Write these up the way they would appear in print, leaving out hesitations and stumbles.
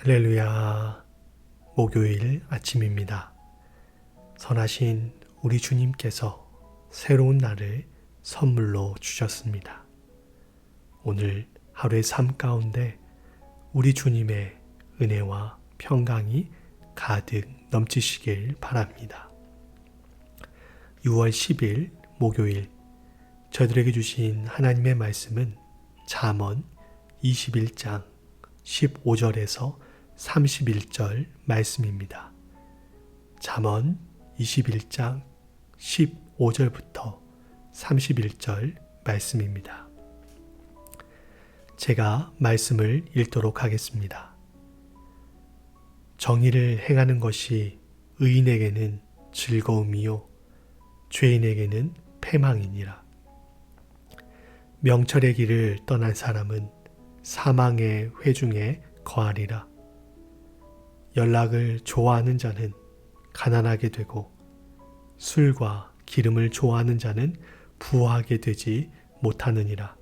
할렐루야, 목요일 아침입니다. 선하신 우리 주님께서 새로운 날을 선물로 주셨습니다. 오늘 하루의 삶 가운데 우리 주님의 은혜와 평강이 가득 넘치시길 바랍니다. 6월 10일 목요일 저희들에게 주신 하나님의 말씀은 잠언 21장 15절에서 31절 말씀입니다. 잠언 21장 15절부터 31절 말씀입니다. 제가 말씀을 읽도록 하겠습니다. 정의를 행하는 것이 의인에게는 즐거움이요 죄인에게는 패망이니라. 명철의 길을 떠난 사람은 사망의 회중에 거하리라. 연락을 좋아하는 자는 가난하게 되고 술과 기름을 좋아하는 자는 부하게 되지 못하느니라.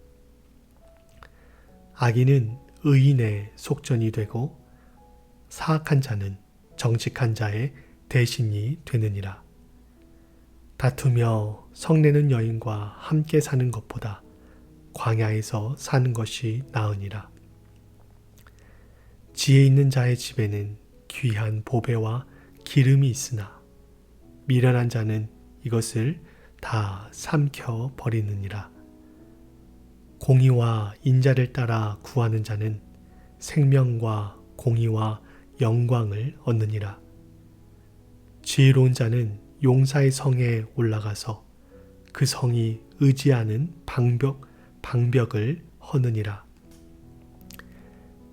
악인은 의인의 속전이 되고 사악한 자는 정직한 자의 대신이 되느니라. 다투며 성내는 여인과 함께 사는 것보다 광야에서 사는 것이 나으니라. 지혜 있는 자의 집에는 귀한 보배와 기름이 있으나 미련한 자는 이것을 다 삼켜 버리느니라. 공의와 인자를 따라 구하는 자는 생명과 공의와 영광을 얻느니라. 지혜로운 자는 용사의 성에 올라가서 그 성이 의지하는 방벽을 허느니라.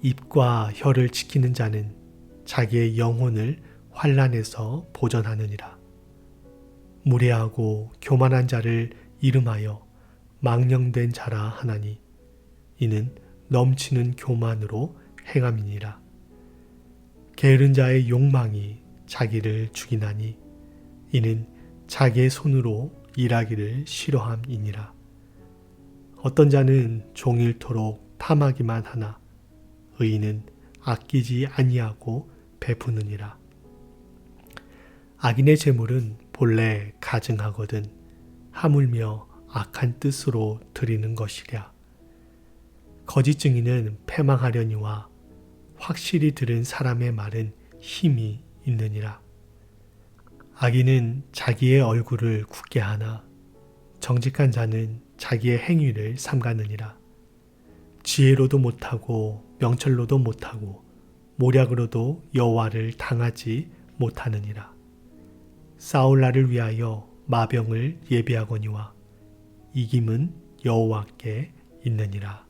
입과 혀를 지키는 자는 자기의 영혼을 환난에서 보전하느니라. 무례하고 교만한 자를 이름하여 망령된 자라 하나니 이는 넘치는 교만으로 행함이니라. 게으른 자의 욕망이 자기를 죽이나니 이는 자기의 손으로 일하기를 싫어함이니라. 어떤 자는 종일토록 탐하기만 하나 의인은 아끼지 아니하고 베푸느니라. 악인의 재물은 본래 가증하거든 하물며 악한 뜻으로 드리는 것이랴. 거짓 증인은 패망하려니와 확실히 들은 사람의 말은 힘이 있느니라. 악인은 자기의 얼굴을 굳게 하나 정직한 자는 자기의 행위를 삼가느니라. 지혜로도 못하고 명철로도 못하고 모략으로도 여호와를 당하지 못하느니라. 싸울 날을 위하여 마병을 예비하거니와 이김은 여호와께 있느니라.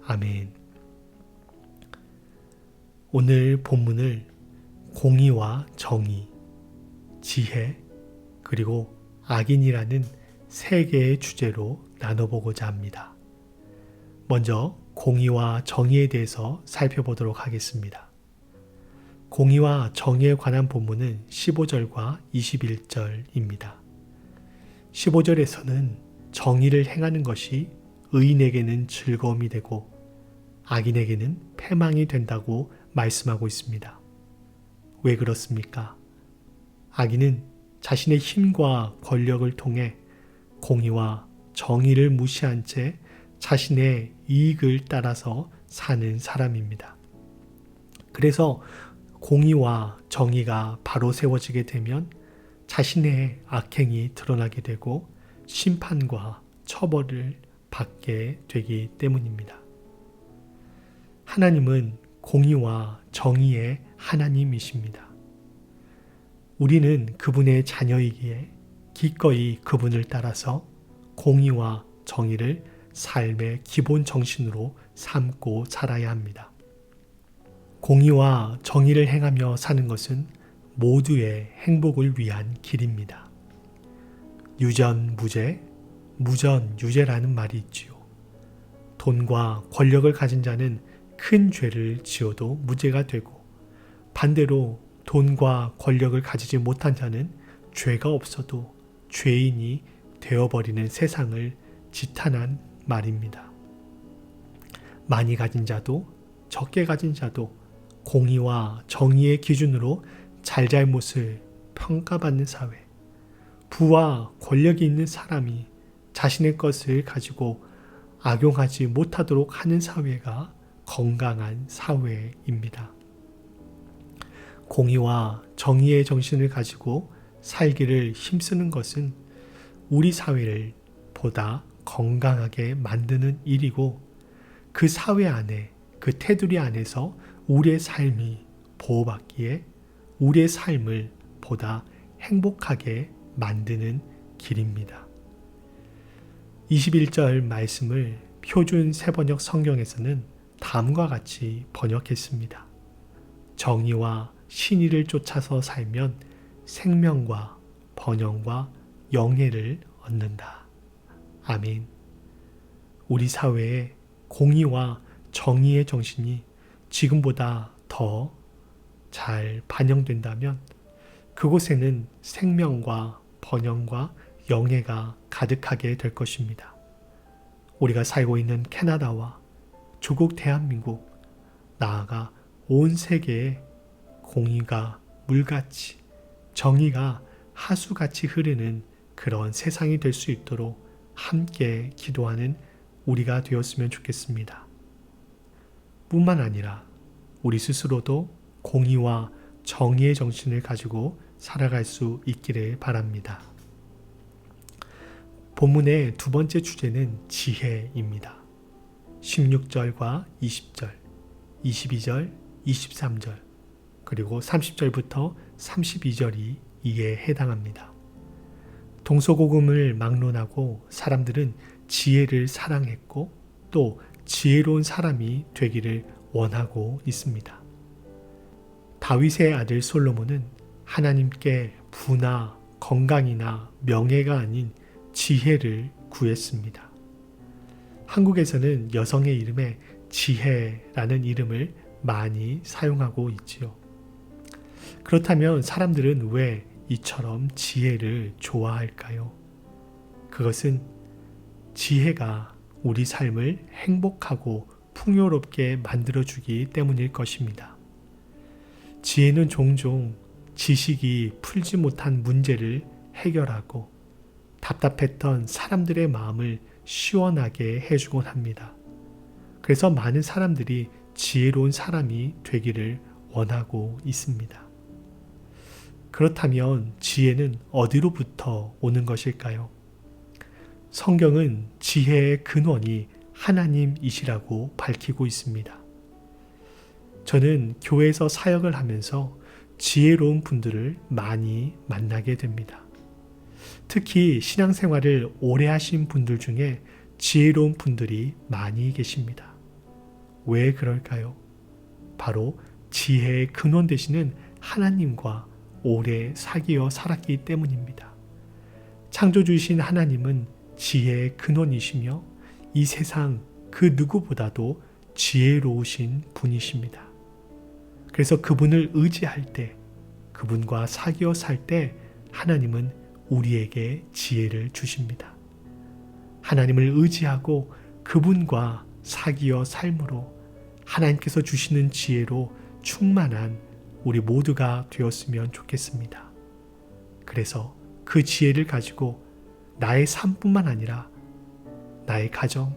아멘. 오늘 본문을 공의와 정의, 지혜, 그리고 악인이라는 세 개의 주제로 나눠보고자 합니다. 먼저 공의와 정의에 대해서 살펴보도록 하겠습니다. 공의와 정의에 관한 본문은 15절과 21절입니다. 15절에서는 정의를 행하는 것이 의인에게는 즐거움이 되고 악인에게는 패망이 된다고 말씀하고 있습니다. 왜 그렇습니까? 악인은 자신의 힘과 권력을 통해 공의와 정의를 무시한 채 자신의 이익을 따라서 사는 사람입니다. 그래서 공의와 정의가 바로 세워지게 되면 자신의 악행이 드러나게 되고 심판과 처벌을 받게 되기 때문입니다. 하나님은 공의와 정의의 하나님이십니다. 우리는 그분의 자녀이기에 기꺼이 그분을 따라서 공의와 정의를 삶의 기본 정신으로 삼고 살아야 합니다. 공의와 정의를 행하며 사는 것은 모두의 행복을 위한 길입니다. 유전무죄, 무전유죄라는 말이 있지요. 돈과 권력을 가진 자는 큰 죄를 지어도 무죄가 되고 반대로 돈과 권력을 가지지 못한 자는 죄가 없어도 죄인이 되어버리는 세상을 지탄한 말입니다. 많이 가진 자도 적게 가진 자도 공의와 정의의 기준으로 잘잘못을 평가받는 사회, 부와 권력이 있는 사람이 자신의 것을 가지고 악용하지 못하도록 하는 사회가 건강한 사회입니다. 공의와 정의의 정신을 가지고 살기를 힘쓰는 것은 우리 사회를 보다 건강하게 만드는 일이고, 그 사회 안에, 그 테두리 안에서 우리의 삶이 보호받기에 우리의 삶을 보다 행복하게 만드는 길입니다. 21절 말씀을 표준 세번역 성경에서는 다음과 같이 번역했습니다. 정의와 신의를 쫓아서 살면 생명과 번영과 영예를 얻는다. 아멘. 우리 사회에 공의와 정의의 정신이 지금보다 더 잘 반영된다면 그곳에는 생명과 번영과 영예가 가득하게 될 것입니다. 우리가 살고 있는 캐나다와 조국 대한민국, 나아가 온 세계에 공의가 물같이, 정의가 하수같이 흐르는 그런 세상이 될 수 있도록 함께 기도하는 우리가 되었으면 좋겠습니다. 뿐만 아니라 우리 스스로도 공의와 정의의 정신을 가지고 살아갈 수 있기를 바랍니다. 본문의 두 번째 주제는 지혜입니다. 16절과 20절, 22절, 23절, 그리고 30절부터 32절이 이에 해당합니다. 동서고금을 막론하고 사람들은 지혜를 사랑했고 또 지혜로운 사람이 되기를 원하고 있습니다. 다윗의 아들 솔로몬은 하나님께 부나 건강이나 명예가 아닌 지혜를 구했습니다. 한국에서는 여성의 이름에 지혜라는 이름을 많이 사용하고 있지요. 그렇다면 사람들은 왜 이처럼 지혜를 좋아할까요? 그것은 지혜가 우리 삶을 행복하고 풍요롭게 만들어주기 때문일 것입니다. 지혜는 종종 지식이 풀지 못한 문제를 해결하고 답답했던 사람들의 마음을 시원하게 해주곤 합니다. 그래서 많은 사람들이 지혜로운 사람이 되기를 원하고 있습니다. 그렇다면 지혜는 어디로부터 오는 것일까요? 성경은 지혜의 근원이 하나님이시라고 밝히고 있습니다. 저는 교회에서 사역을 하면서 지혜로운 분들을 많이 만나게 됩니다. 특히 신앙생활을 오래 하신 분들 중에 지혜로운 분들이 많이 계십니다. 왜 그럴까요? 바로 지혜의 근원 되시는 하나님과 오래 사귀어 살았기 때문입니다. 창조주이신 하나님은 지혜의 근원이시며 이 세상 그 누구보다도 지혜로우신 분이십니다. 그래서 그분을 의지할 때, 그분과 사귀어 살 때 하나님은 우리에게 지혜를 주십니다. 하나님을 의지하고 그분과 사귀어 삶으로 하나님께서 주시는 지혜로 충만한 우리 모두가 되었으면 좋겠습니다. 그래서 그 지혜를 가지고 나의 삶뿐만 아니라 나의 가정,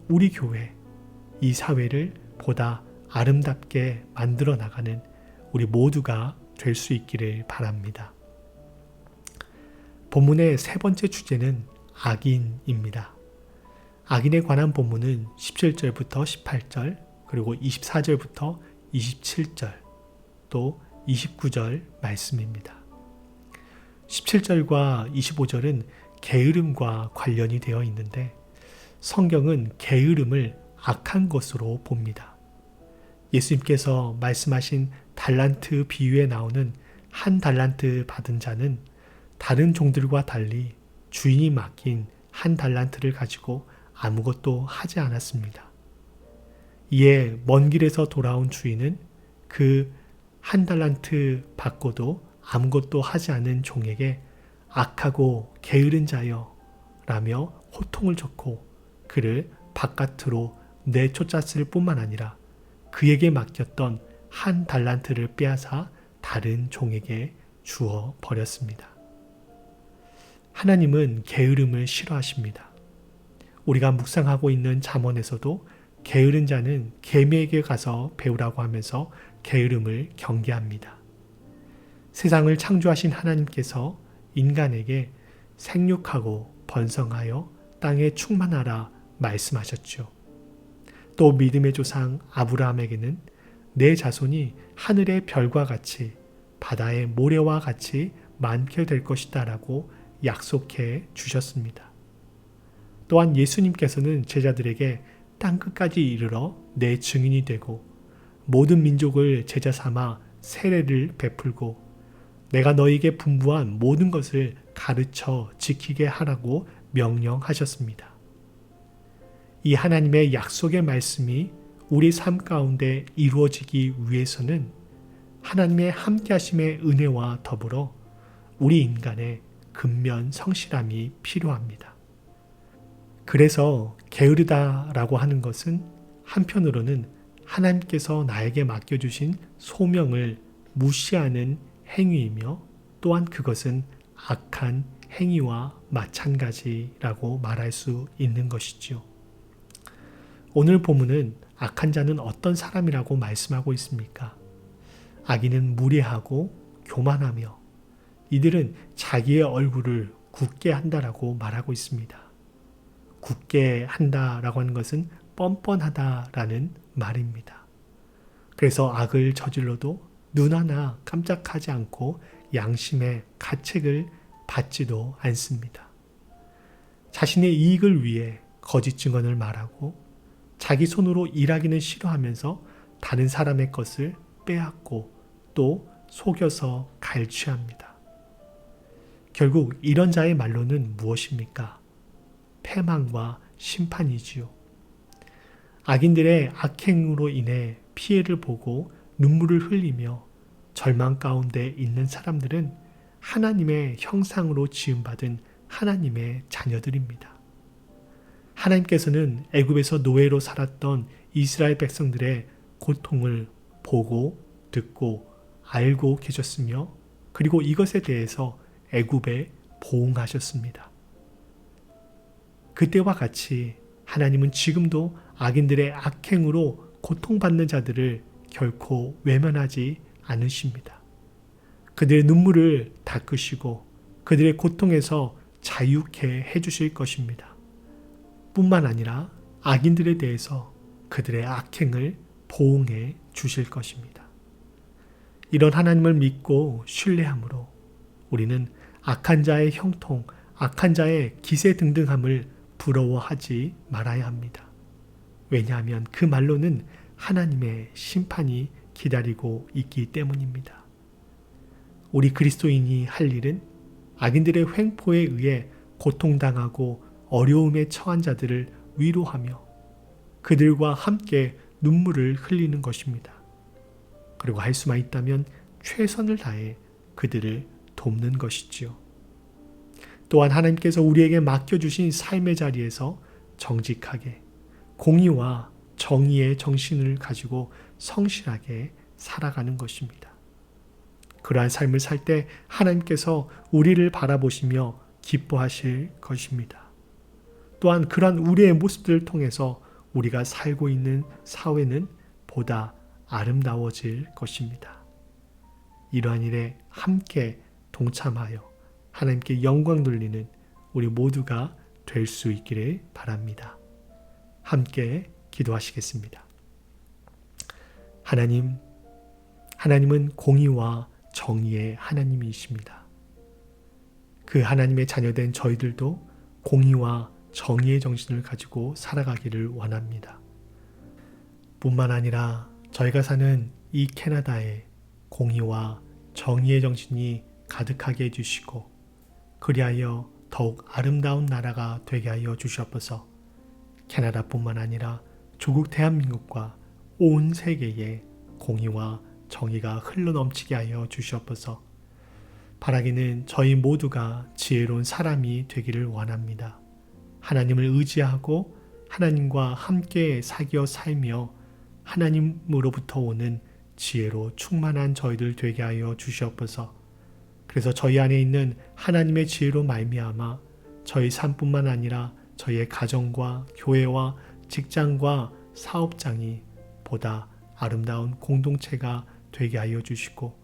우리 교회, 이 사회를 보다 아름답게 만들어 나가는 우리 모두가 될 수 있기를 바랍니다. 본문의 세 번째 주제는 악인입니다. 악인에 관한 본문은 17절부터 18절, 그리고 24절부터 27절, 또 29절 말씀입니다. 17절과 25절은 게으름과 관련이 되어 있는데 성경은 게으름을 악한 것으로 봅니다. 예수님께서 말씀하신 달란트 비유에 나오는 한 달란트 받은 자는 다른 종들과 달리 주인이 맡긴 한 달란트를 가지고 아무것도 하지 않았습니다. 이에 먼 길에서 돌아온 주인은 그 한 달란트 받고도 아무것도 하지 않은 종에게 악하고 게으른 자여 라며 호통을 줬고 그를 바깥으로 내쫓았을 뿐만 아니라 그에게 맡겼던 한 달란트를 빼앗아 다른 종에게 주어 버렸습니다. 하나님은 게으름을 싫어하십니다. 우리가 묵상하고 있는 잠언에서도 게으른 자는 개미에게 가서 배우라고 하면서 게으름을 경계합니다. 세상을 창조하신 하나님께서 인간에게 생육하고 번성하여 땅에 충만하라 말씀하셨죠. 또 믿음의 조상 아브라함에게는 내 자손이 하늘의 별과 같이 바다의 모래와 같이 많게 될 것이다 라고 약속해 주셨습니다. 또한 예수님께서는 제자들에게 땅끝까지 이르러 내 증인이 되고 모든 민족을 제자 삼아 세례를 베풀고 내가 너희에게 분부한 모든 것을 가르쳐 지키게 하라고 명령하셨습니다. 이 하나님의 약속의 말씀이 우리 삶 가운데 이루어지기 위해서는 하나님의 함께하심의 은혜와 더불어 우리 인간의 근면 성실함이 필요합니다. 그래서 게으르다라고 하는 것은 한편으로는 하나님께서 나에게 맡겨주신 소명을 무시하는 행위이며 또한 그것은 악한 행위와 마찬가지라고 말할 수 있는 것이지요. 오늘 본문은 악한 자는 어떤 사람이라고 말씀하고 있습니까? 악인은 무례하고 교만하며 이들은 자기의 얼굴을 굳게 한다라고 말하고 있습니다. 굳게 한다라고 하는 것은 뻔뻔하다라는 말입니다. 그래서 악을 저질러도 눈 하나 깜짝하지 않고 양심의 가책을 받지도 않습니다. 자신의 이익을 위해 거짓 증언을 말하고 자기 손으로 일하기는 싫어하면서 다른 사람의 것을 빼앗고 또 속여서 갈취합니다. 결국 이런 자의 말로는 무엇입니까? 패망과 심판이지요. 악인들의 악행으로 인해 피해를 보고 눈물을 흘리며 절망 가운데 있는 사람들은 하나님의 형상으로 지음받은 하나님의 자녀들입니다. 하나님께서는 애굽에서 노예로 살았던 이스라엘 백성들의 고통을 보고 듣고 알고 계셨으며 그리고 이것에 대해서 애굽에 보응하셨습니다. 그때와 같이 하나님은 지금도 악인들의 악행으로 고통받는 자들을 결코 외면하지 않으십니다. 그들의 눈물을 닦으시고 그들의 고통에서 자유케 해주실 것입니다. 뿐만 아니라 악인들에 대해서 그들의 악행을 보응해 주실 것입니다. 이런 하나님을 믿고 신뢰함으로 우리는 악한 자의 형통, 악한 자의 기세등등함을 부러워하지 말아야 합니다. 왜냐하면 그 말로는 하나님의 심판이 기다리고 있기 때문입니다. 우리 그리스도인이 할 일은 악인들의 횡포에 의해 고통당하고 어려움에 처한 자들을 위로하며 그들과 함께 눈물을 흘리는 것입니다. 그리고 할 수만 있다면 최선을 다해 그들을 돕는 것이지요. 또한 하나님께서 우리에게 맡겨주신 삶의 자리에서 정직하게 공의와 정의의 정신을 가지고 성실하게 살아가는 것입니다. 그러한 삶을 살 때 하나님께서 우리를 바라보시며 기뻐하실 것입니다. 또한 그러한 우리의 모습들을 통해서 우리가 살고 있는 사회는 보다 아름다워질 것입니다. 이러한 일에 함께 동참하여 하나님께 영광 돌리는 우리 모두가 될 수 있기를 바랍니다. 함께 기도하시겠습니다. 하나님은 공의와 정의의 하나님이십니다. 그 하나님의 자녀된 저희들도 공의와 정의의 정신을 가지고 살아가기를 원합니다. 뿐만 아니라 저희가 사는 이 캐나다에 공의와 정의의 정신이 가득하게 해주시고 그리하여 더욱 아름다운 나라가 되게 하여 주시옵소서. 캐나다뿐만 아니라 조국 대한민국과 온 세계에 공의와 정의가 흘러넘치게 하여 주시옵소서. 바라기는 저희 모두가 지혜로운 사람이 되기를 원합니다. 하나님을 의지하고 하나님과 함께 사귀어 살며 하나님으로부터 오는 지혜로 충만한 저희들 되게 하여 주시옵소서. 그래서 저희 안에 있는 하나님의 지혜로 말미암아 저희 삶뿐만 아니라 저희의 가정과 교회와 직장과 사업장이 보다 아름다운 공동체가 되게 하여 주시고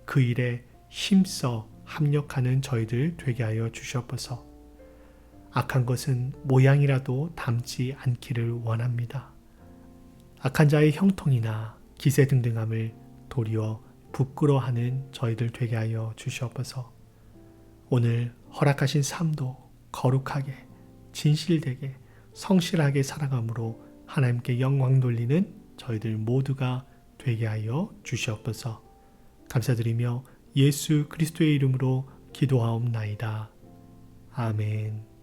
그 일에 힘써 합력하는 저희들 되게 하여 주시옵소서. 악한 것은 모양이라도 닮지 않기를 원합니다. 악한 자의 형통이나 기세등등함을 도리어 부끄러워하는 저희들 되게 하여 주시옵소서. 오늘 허락하신 삶도 거룩하게, 진실되게, 성실하게 살아감으로 하나님께 영광 돌리는 저희들 모두가 되게 하여 주시옵소서. 감사드리며 예수 그리스도의 이름으로 기도하옵나이다. 아멘.